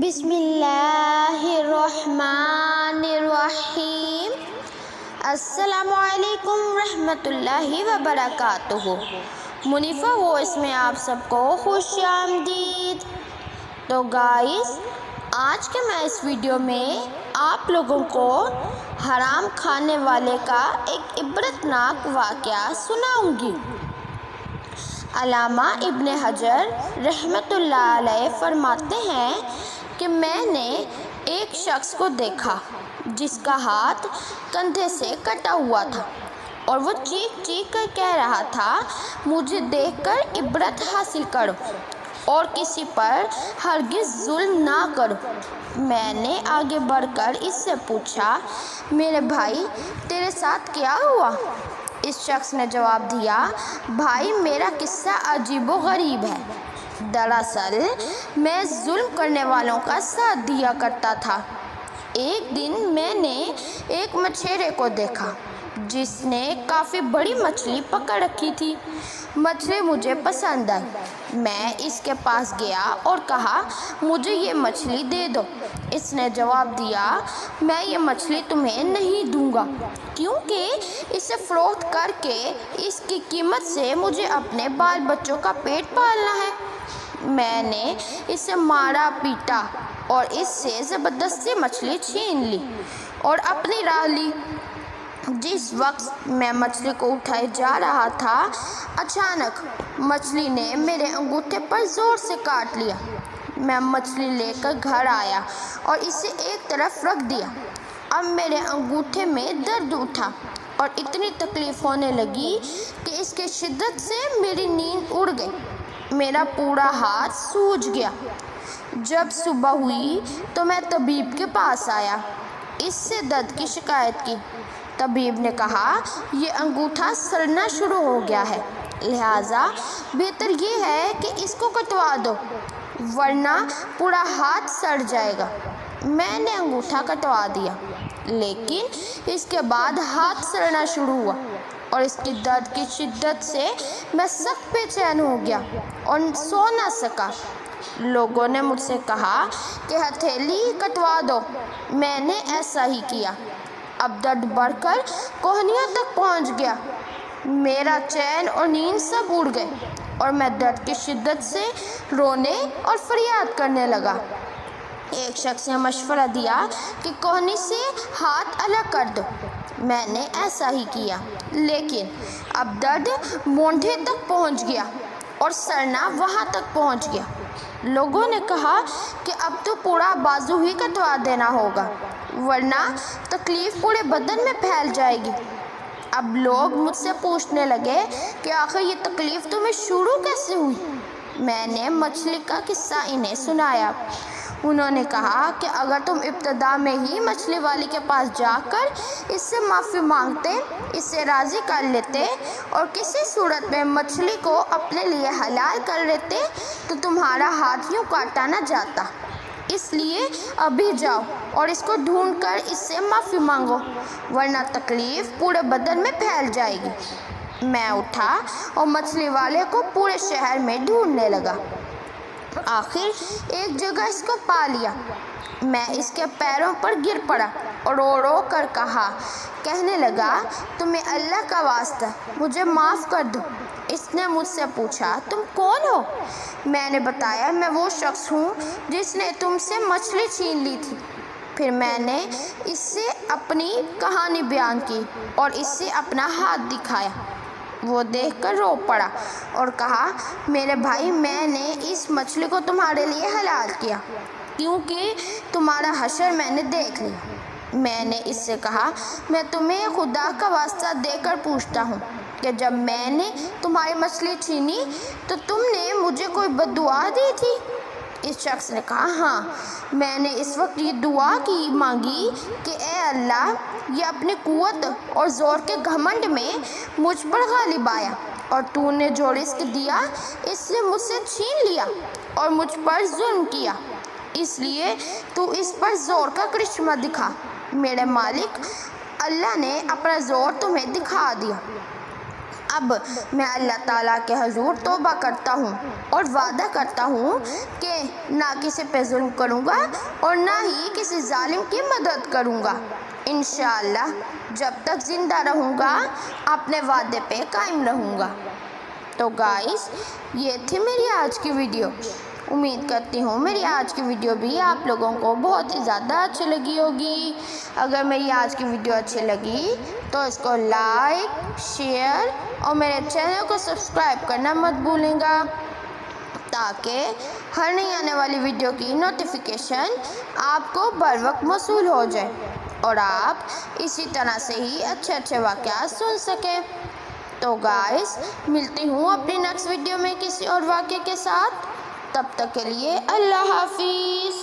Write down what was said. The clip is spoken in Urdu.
بسم اللہ الرحمن الرحیم۔ السلام علیکم ورحمۃ اللہ وبرکاتہ۔ منیفہ وائس میں آپ سب کو خوش آمدید۔ تو گائز، آج کے میں اس ویڈیو میں آپ لوگوں کو حرام کھانے والے کا ایک عبرتناک واقعہ سناؤں گی۔ علامہ ابن حجر رحمۃ اللہ علیہ فرماتے ہیں کہ میں نے ایک شخص کو دیکھا جس کا ہاتھ کندھے سے کٹا ہوا تھا اور وہ چیخ چیخ کر کہہ رہا تھا، مجھے دیکھ کر عبرت حاصل کرو اور کسی پر ہرگز ظلم نہ کرو۔ میں نے آگے بڑھ کر اس سے پوچھا، میرے بھائی تیرے ساتھ کیا ہوا؟ اس شخص نے جواب دیا، بھائی میرا قصہ عجیب و غریب ہے۔ دراصل میں ظلم کرنے والوں کا ساتھ دیا کرتا تھا۔ ایک دن میں نے ایک مچھیرے کو دیکھا جس نے کافی بڑی مچھلی پکڑ رکھی تھی۔ مچھلی مجھے پسند آئی۔ میں اس کے پاس گیا اور کہا، مجھے یہ مچھلی دے دو۔ اس نے جواب دیا، میں یہ مچھلی تمہیں نہیں دوں گا کیونکہ اسے فروخت کر کے اس کی قیمت سے مجھے اپنے بال بچوں کا پیٹ پالنا ہے۔ میں نے اسے مارا پیٹا اور اس سے زبردستی مچھلی چھین لی اور اپنی راہ لی۔ جس وقت میں مچھلی کو اٹھائے جا رہا تھا، اچانک مچھلی نے میرے انگوٹھے پر زور سے کاٹ لیا۔ میں مچھلی لے کر گھر آیا اور اسے ایک طرف رکھ دیا۔ اب میرے انگوٹھے میں درد اٹھا اور اتنی تکلیف ہونے لگی کہ اس کی شدت سے میری نیند اڑ گئی۔ میرا پورا ہاتھ سوج گیا۔ جب صبح ہوئی تو میں طبیب کے پاس آیا، اس سے درد کی شکایت کی۔ طبیب نے کہا، یہ انگوٹھا سڑنا شروع ہو گیا ہے، لہٰذا بہتر یہ ہے کہ اس کو کٹوا دو ورنہ پورا ہاتھ سڑ جائے گا۔ میں نے انگوٹھا کٹوا دیا، لیکن اس کے بعد ہاتھ سڑنا شروع ہوا اور اس کی درد کی شدت سے میں سخت بے چین ہو گیا اور سو نہ سکا۔ لوگوں نے مجھ سے کہا کہ ہتھیلی کٹوا دو۔ میں نے ایسا ہی کیا۔ اب درد بڑھ کر کوہنیوں تک پہنچ گیا۔ میرا چین اور نیند سب اڑ گئے اور میں درد کی شدت سے رونے اور فریاد کرنے لگا۔ ایک شخص نے مشورہ دیا کہ کوہنی سے ہاتھ الگ کر دو۔ میں نے ایسا ہی کیا، لیکن اب درد مونڈھے تک پہنچ گیا اور سڑنا وہاں تک پہنچ گیا۔ لوگوں نے کہا کہ اب تو پورا بازو ہی کٹوا دینا ہوگا ورنہ تکلیف پورے بدن میں پھیل جائے گی۔ اب لوگ مجھ سے پوچھنے لگے کہ آخر یہ تکلیف تمہیں شروع کیسے ہوئی؟ میں نے مچھلی کا قصہ انہیں سنایا۔ انہوں نے کہا کہ اگر تم ابتدا میں ہی مچھلی والے کے پاس جا کر اس سے معافی مانگتے، اسے راضی کر لیتے اور کسی صورت میں مچھلی کو اپنے لیے حلال کر لیتے تو تمہارا ہاتھ یوں کاٹا نہ جاتا۔ اس لیے ابھی جاؤ اور اس کو ڈھونڈ کر اس سے معافی مانگو ورنہ تکلیف پورے بدن میں پھیل جائے گی۔ میں اٹھا اور مچھلی والے کو پورے شہر میں ڈھونڈنے لگا۔ آخر ایک جگہ اس کو پا لیا۔ میں اس کے پیروں پر گر پڑا اور رو رو کر کہنے لگا، تمہیں اللہ کا واسطہ مجھے معاف کر دو۔ اس نے مجھ سے پوچھا، تم کون ہو؟ میں نے بتایا، میں وہ شخص ہوں جس نے تم سے مچھلی چھین لی تھی۔ پھر میں نے اس سے اپنی کہانی بیان کی اور اس سے اپنا ہاتھ دکھایا۔ وہ دیکھ کر رو پڑا اور کہا، میرے بھائی میں نے اس مچھلی کو تمہارے لیے حلال کیا کیونکہ تمہارا حشر میں نے دیکھ لیا۔ میں نے اس سے کہا، میں تمہیں خدا کا واسطہ دے کر پوچھتا ہوں کہ جب میں نے تمہاری مچھلی چھینی تو تم نے مجھے کوئی بد دعا دی تھی؟ اس شخص نے کہا، ہاں، میں نے اس وقت یہ دعا مانگی کہ اے اللہ، یہ اپنی قوت اور زور کے گھمنڈ میں مجھ پر غالب آیا اور تو نے جو رزق دیا اس نے مجھ سے چھین لیا اور مجھ پر ظلم کیا، اس لیے تو اس پر زور کا کرشمہ دکھا۔ میرے مالک اللہ نے اپنا زور تمہیں دکھا دیا۔ اب میں اللہ تعالیٰ کے حضور توبہ کرتا ہوں اور وعدہ کرتا ہوں کہ نہ کسی پہ ظلم کروں گا اور نہ ہی کسی ظالم کی مدد کروں گا۔ انشاءاللہ جب تک زندہ رہوں گا اپنے وعدے پہ قائم رہوں گا۔ تو گائز یہ تھی میری آج کی ویڈیو۔ امید کرتی ہوں میری آج کی ویڈیو بھی آپ لوگوں کو بہت ہی زیادہ اچھی لگی ہوگی۔ اگر میری آج کی ویڈیو اچھی لگی تو اس کو لائک، شیئر اور میرے چینل کو سبسکرائب کرنا مت بھولیں گا، تاکہ ہر نئی آنے والی ویڈیو کی نوٹیفیکیشن آپ کو بر وقت موصول ہو جائے اور آپ اسی طرح سے ہی اچھے اچھے واقعات سن سکیں۔ تو گائز ملتی ہوں اپنی نیکسٹ ویڈیو میں کسی اور واقعے کے ساتھ، تب تک کے لیے اللہ حافظ۔